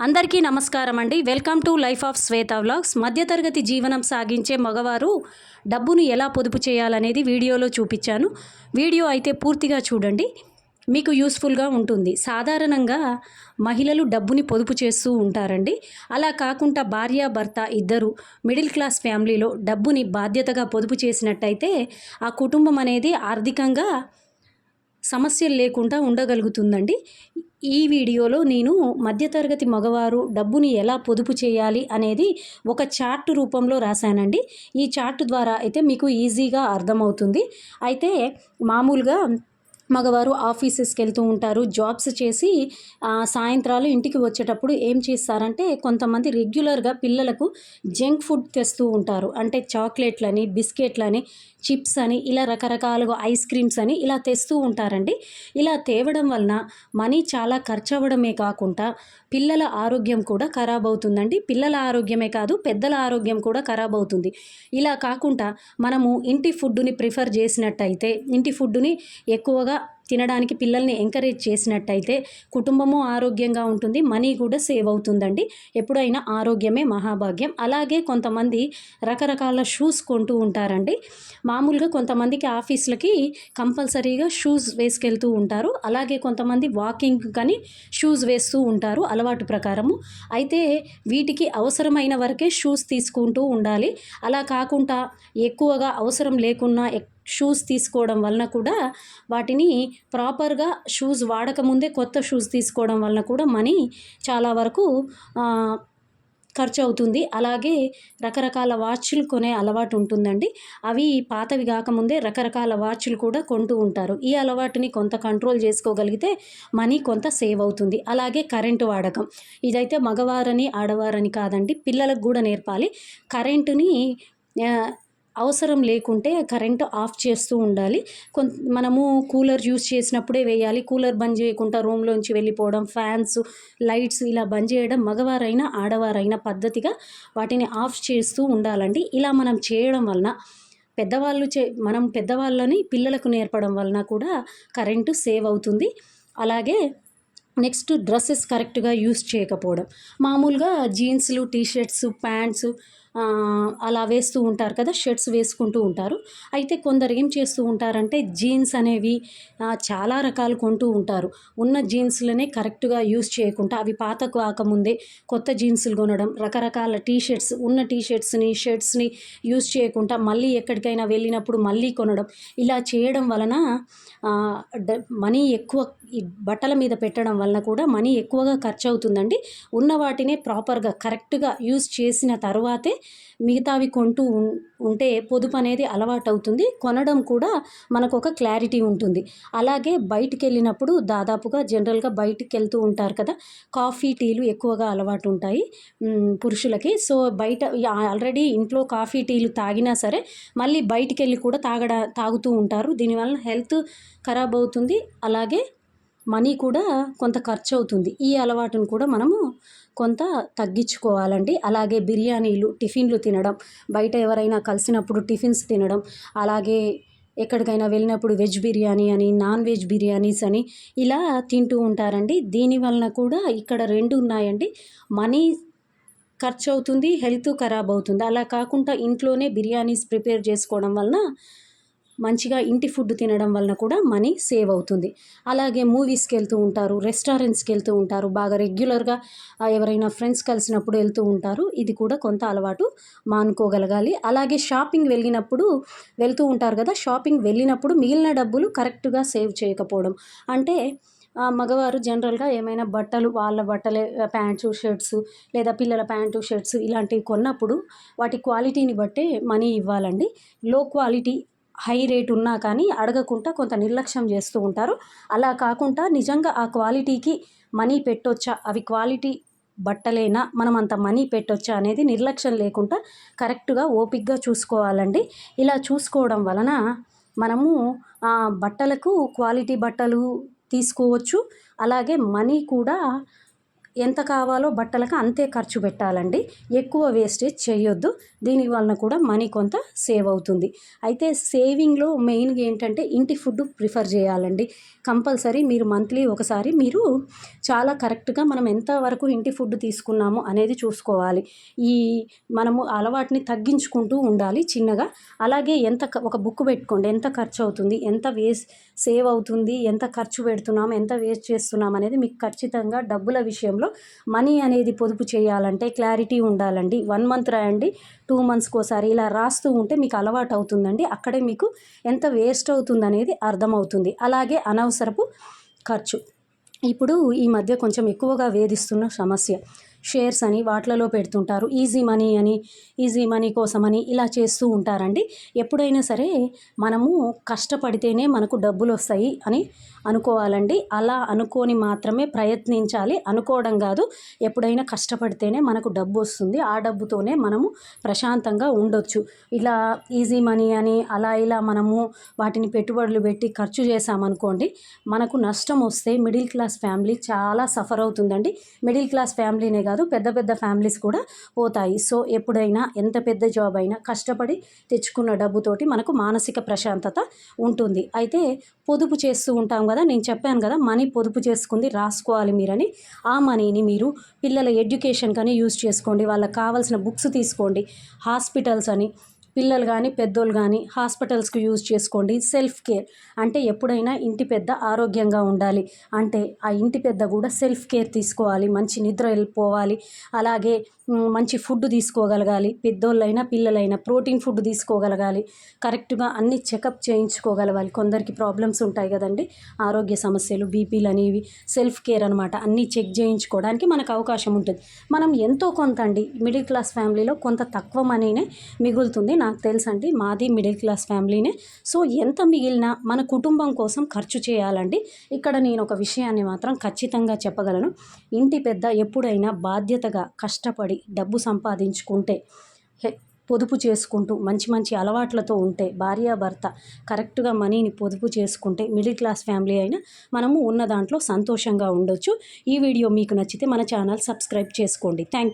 అందరికీ నమస్కారం అండి. Welcome to life of Shweta vlogs. మధ్యతరగతి జీవనం సాగించే మగవారు డబ్బును ఎలా పొదుపు చేయాలనేది వీడియోలో చూపించాను. వీడియో అయితే పూర్తిగా చూడండి, మీకు యూస్ఫుల్గా ఉంటుంది. సాధారణంగా మహిళలు డబ్బుని పొదుపు చేస్తూ ఉంటారండి. అలా కాకుండా భార్య భర్త ఇద్దరు మిడిల్ క్లాస్ ఫ్యామిలీలో డబ్బుని బాధ్యతగా పొదుపు చేసినట్టయితే ఆ కుటుంబం అనేది ఆర్థికంగా సమస్యలు లేకుండా ఉండగలుగుతుందండి. ఈ వీడియోలో నేను మధ్యతరగతి మగవారు డబ్బుని ఎలా పొదుపు చేయాలి అనేది ఒక చార్ట్ రూపంలో రాశానండి. ఈ చార్ట్ ద్వారా అయితే మీకు ఈజీగా అర్థమవుతుంది. అయితే మామూలుగా మగవారు ఆఫీసెస్కి వెళ్తూ ఉంటారు, జాబ్స్ చేసి సాయంత్రాలు ఇంటికి వచ్చేటప్పుడు ఏం చేస్తారంటే కొంతమంది రెగ్యులర్గా పిల్లలకు జంక్ ఫుడ్ తెస్తూ ఉంటారు. అంటే చాక్లెట్లని, బిస్కెట్లని, చిప్స్ అని, ఇలా రకరకాలుగా ఐస్ క్రీమ్స్ అని ఇలా తెస్తూ ఉంటారండి. ఇలా తేవడం వలన మనీ చాలా ఖర్చు అవ్వడమే కాకుండా పిల్లల ఆరోగ్యం కూడా ఖరాబ్ అవుతుందండి. పిల్లల ఆరోగ్యమే కాదు, పెద్దల ఆరోగ్యం కూడా ఖరాబ్ అవుతుంది. ఇలా కాకుండా మనము ఇంటి ఫుడ్డుని ప్రిఫర్ చేసినట్టయితే, ఇంటి ఫుడ్డుని ఎక్కువగా తినడానికి పిల్లల్ని ఎంకరేజ్ చేసినట్టయితే కుటుంబము ఆరోగ్యంగా ఉంటుంది, మనీ కూడా సేవ్ అవుతుందండి. ఎప్పుడైనా ఆరోగ్యమే మహాభాగ్యం. అలాగే కొంతమంది రకరకాల షూస్ కొంటూ ఉంటారండి. మామూలుగా కొంతమందికి ఆఫీసులకి కంపల్సరీగా షూస్ వేసుకెళ్తూ ఉంటారు. అలాగే కొంతమంది వాకింగ్ కానీ షూస్ వేస్తూ ఉంటారు అలవాటు ప్రకారము. అయితే వీటికి అవసరమైన వరకే షూస్ తీసుకుంటూ ఉండాలి. అలా కాకుండా ఎక్కువగా అవసరం లేకున్నా షూస్ తీసుకోవడం వలన కూడా వాటిని ప్రాపర్గా షూస్ వాడకముందే కొత్త షూస్ తీసుకోవడం వలన కూడా మనీ చాలా వరకు ఖర్చు అవుతుంది. అలాగే రకరకాల వాచ్లు కొనే అలవాటు ఉంటుందండి. అవి పాతవి కాకముందే రకరకాల వాచ్లు కూడా కొంటూ ఉంటారు. ఈ అలవాటుని కొంత కంట్రోల్ చేసుకోగలిగితే మనీ కొంత సేవ్ అవుతుంది. అలాగే కరెంటు వాడకం, ఇదైతే మగవారని ఆడవారని కాదండి, పిల్లలకు కూడా నేర్పాలి. కరెంటుని అవసరం లేకుంటే కరెంటు ఆఫ్ చేస్తూ ఉండాలి. మనము కూలర్ యూస్ చేసినప్పుడే వేయాలి. కూలర్ బంద్ చేయకుండా రూమ్లోంచి వెళ్ళిపోవడం, ఫ్యాన్స్, లైట్స్ ఇలా బంద్ చేయడం మగవారైనా ఆడవారైనా పద్ధతిగా వాటిని ఆఫ్ చేస్తూ ఉండాలండి. ఇలా మనం చేయడం వలన మనం పెద్దవాళ్ళని పిల్లలకు నేర్పడం వలన కూడా కరెంటు సేవ్ అవుతుంది. అలాగే నెక్స్ట్ డ్రెస్సెస్ కరెక్ట్గా యూస్ చేయకపోవడం. మామూలుగా జీన్స్లు, టీషర్ట్స్, ప్యాంట్స్ అలా వేస్తూ ఉంటారు కదా, షర్ట్స్ వేసుకుంటూ ఉంటారు. అయితే కొందరు ఏం చేస్తూ ఉంటారంటే జీన్స్ అనేవి చాలా రకాలు కొంటూ ఉంటారు. ఉన్న జీన్స్లనే కరెక్ట్గా యూస్ చేయకుండా అవి పాత కాకముందే కొత్త జీన్స్లు కొనడం, రకరకాల టీషర్ట్స్ ఉన్న టీషర్ట్స్ని, షర్ట్స్ని యూస్ చేయకుండా మళ్ళీ ఎక్కడికైనా వెళ్ళినప్పుడు మళ్ళీ కొనడం, ఇలా చేయడం వలన మనీ ఎక్కువ ఈ బట్టల మీద పెట్టడం వలన కూడా మనీ ఎక్కువగా ఖర్చు అవుతుందండి. ఉన్న వాటినే ప్రాపర్గా కరెక్ట్గా యూస్ చేసిన తర్వాతే మిగతావి కొంటూ ఉంటే పొదుపు అనేది అలవాటు అవుతుంది. కొనడం కూడా మనకు ఒక క్లారిటీ ఉంటుంది. అలాగే బయటికి వెళ్ళినప్పుడు దాదాపుగా జనరల్గా బయటికి వెళ్తూ ఉంటారు కదా, కాఫీ టీలు ఎక్కువగా అలవాటు ఉంటాయి పురుషులకి. సో బయట ఆల్రెడీ ఇంట్లో కాఫీ టీలు తాగినా సరే మళ్ళీ బయటికి వెళ్ళి కూడా తాగుతూ ఉంటారు. దీనివల్ల హెల్త్ ఖరాబ్ అవుతుంది. అలాగే మనీ కూడా కొంత ఖర్చు అవుతుంది. ఈ అలవాటును కూడా మనము కొంత తగ్గించుకోవాలండి. అలాగే బిర్యానీలు, టిఫిన్లు తినడం, బయట ఎవరైనా కలిసినప్పుడు టిఫిన్స్ తినడం, అలాగే ఎక్కడికైనా వెళ్ళినప్పుడు వెజ్ బిర్యానీ అని, నాన్ వెజ్ బిర్యానీస్ అని ఇలా తింటూ ఉంటారండి. దీనివలన కూడా ఇక్కడ రెండు ఉన్నాయండి, మనీ ఖర్చు అవుతుంది, హెల్త్ ఖరాబ్ అవుతుంది. అలా కాకుండా ఇంట్లోనే బిర్యానీస్ ప్రిపేర్ చేసుకోవడం వలన మంచిగా ఇంటి ఫుడ్ తినడం వలన కూడా మనీ సేవ్ అవుతుంది. అలాగే మూవీస్కి వెళ్తూ ఉంటారు, రెస్టారెంట్స్కి వెళ్తూ ఉంటారు, బాగా రెగ్యులర్గా ఎవరైనా ఫ్రెండ్స్ కలిసినప్పుడు వెళ్తూ ఉంటారు. ఇది కూడా కొంత అలవాటు మానుకోగలగాలి. అలాగే షాపింగ్ వెళ్తూ ఉంటారు కదా, షాపింగ్ వెళ్ళినప్పుడు మిగిలిన డబ్బులు కరెక్ట్గా సేవ్ చేయకపోవడం. అంటే మగవారు జనరల్గా ఏమైనా వాళ్ళ బట్టలే ప్యాంట్స్, షర్ట్స్ లేదా పిల్లల ప్యాంటు, షర్ట్స్ ఇలాంటివి కొన్నప్పుడు వాటి క్వాలిటీని బట్టే మనీ ఇవ్వాలండి. లో క్వాలిటీ హై రేట్ ఉన్నా కానీ అడగకుండా కొంత నిర్లక్ష్యం చేస్తూ ఉంటారు. అలా కాకుండా నిజంగా ఆ క్వాలిటీకి మనీ పెట్టొచ్చా, అవి క్వాలిటీ బట్టలేనా, మనం అంత మనీ పెట్టొచ్చా అనేది నిర్లక్ష్యం లేకుండా కరెక్ట్గా ఓపిక్గా చూసుకోవాలండి. ఇలా చూసుకోవడం వలన మనము బట్టలకు క్వాలిటీ బట్టలు తీసుకోవచ్చు. అలాగే మనీ కూడా ఎంత కావాలో బట్టలకు అంతే ఖర్చు పెట్టాలండి. ఎక్కువ వేస్టేజ్ చేయొద్దు. దీని వలన కూడా మనీ కొంత సేవ్ అవుతుంది. అయితే సేవింగ్లో మెయిన్గా ఏంటంటే ఇంటి ఫుడ్ ప్రిఫర్ చేయాలండి. కంపల్సరీ మీరు మంత్లీ ఒకసారి మీరు చాలా కరెక్ట్గా మనం ఎంతవరకు ఇంటి ఫుడ్ తీసుకున్నాము అనేది చూసుకోవాలి. ఈ మనము అలవాటుని తగ్గించుకుంటూ ఉండాలి చిన్నగా. అలాగే ఒక బుక్ పెట్టుకోండి, ఎంత ఖర్చు అవుతుంది, ఎంత సేవ్ అవుతుంది, ఎంత ఖర్చు పెడుతున్నాము, ఎంత వేస్ట్ చేస్తున్నాం అనేది మీకు ఖచ్చితంగా డబ్బుల విషయంలో మనీ అనేది పొదుపు చేయాలంటే క్లారిటీ ఉండాలండి. 1 మంత్ రాయండి, 2 మంత్స్కి ఒకసారి ఇలా రాస్తూ ఉంటే మీకు అలవాటు అవుతుందండి. అక్కడే మీకు ఎంత వేస్ట్ అవుతుంది అనేది అర్థమవుతుంది. అలాగే అనవసరపు ఖర్చు ఇప్పుడు ఈ మధ్య కొంచెం ఎక్కువగా వేధిస్తున్న సమస్య షేర్స్ అని వాటిలలో పెడుతుంటారు. ఈజీ మనీ కోసమని ఇలా చేస్తూ ఉంటారండి. ఎప్పుడైనా సరే మనము కష్టపడితేనే మనకు డబ్బులు వస్తాయి అని అనుకోవాలండి. అలా అనుకొని మాత్రమే ప్రయత్నించాలి. అనుకోవడం కాదు, ఎప్పుడైనా కష్టపడితేనే మనకు డబ్బు వస్తుంది. ఆ డబ్బుతోనే మనము ప్రశాంతంగా ఉండొచ్చు. ఇలా ఈజీ మనీ అని అలా ఇలా మనము వాటిని పెట్టుబడులు పెట్టి ఖర్చు చేసామనుకోండి, మనకు నష్టం వస్తే మిడిల్ క్లాస్ ఫ్యామిలీ చాలా సఫర్ అవుతుందండి. మిడిల్ క్లాస్ ఫ్యామిలీనే కాదు, పెద్ద పెద్ద ఫ్యామిలీస్ కూడా పోతాయి. సో ఎప్పుడైనా ఎంత పెద్ద జాబ్ అయినా కష్టపడి తెచ్చుకున్న డబ్బుతోటి మనకు మానసిక ప్రశాంతత ఉంటుంది. అయితే పొదుపు చేస్తూ ఉంటాం కదా, నేను చెప్పాను కదా మనీ పొదుపు చేసుకుంది రాసుకోవాలి మీరని. ఆ మనీని మీరు పిల్లల ఎడ్యుకేషన్ కానీ యూజ్ చేసుకోండి. వాళ్ళకి కావాల్సిన బుక్స్ తీసుకోండి. హాస్పిటల్స్ అని పిల్లలు కానీ పెద్దోళ్ళు కానీ హాస్పిటల్స్కి యూజ్ చేసుకోండి. సెల్ఫ్ కేర్ అంటే ఎప్పుడైనా ఇంటి పెద్ద ఆరోగ్యంగా ఉండాలి అంటే ఆ ఇంటి పెద్ద కూడా సెల్ఫ్ కేర్ తీసుకోవాలి. మంచి నిద్ర వెళ్ళిపోవాలి. అలాగే మంచి ఫుడ్ తీసుకోగలగాలి. పెద్దోళ్ళైనా పిల్లలైనా ప్రోటీన్ ఫుడ్ తీసుకోగలగాలి. కరెక్ట్గా అన్ని చెకప్ చేయించుకోగలగాలి. కొందరికి ప్రాబ్లమ్స్ ఉంటాయి కదండి, ఆరోగ్య సమస్యలు, బీపీలు అనేవి. సెల్ఫ్ కేర్ అనమాట, అన్నీ చెక్ చేయించుకోవడానికి మనకు అవకాశం ఉంటుంది. మనం ఎంతో కొంత అండి మిడిల్ క్లాస్ ఫ్యామిలీలో కొంత తక్కువ మనీనే మిగులుతుంది. నాకు తెలుసండి, మాది మిడిల్ క్లాస్ ఫ్యామిలీనే. సో ఎంత మిగిలినా మన కుటుంబం కోసం ఖర్చు చేయాలండి. ఇక్కడ నేను ఒక విషయాన్ని మాత్రం ఖచ్చితంగా చెప్పగలను. ఇంటి పెద్ద ఎప్పుడైనా బాధ్యతగా కష్టపడి డబ్బు సంపాదించుకుంటే, పొదుపు చేసుకుంటూ మంచి మంచి అలవాట్లతో ఉంటే, భార్యాభర్త కరెక్ట్గా మనీని పొదుపు చేసుకుంటే మిడిల్ క్లాస్ ఫ్యామిలీ అయినా మనము ఉన్న దాంట్లో సంతోషంగా ఉండొచ్చు. ఈ వీడియో మీకు నచ్చితే మన ఛానల్ సబ్స్క్రైబ్ చేసుకోండి. Thank you.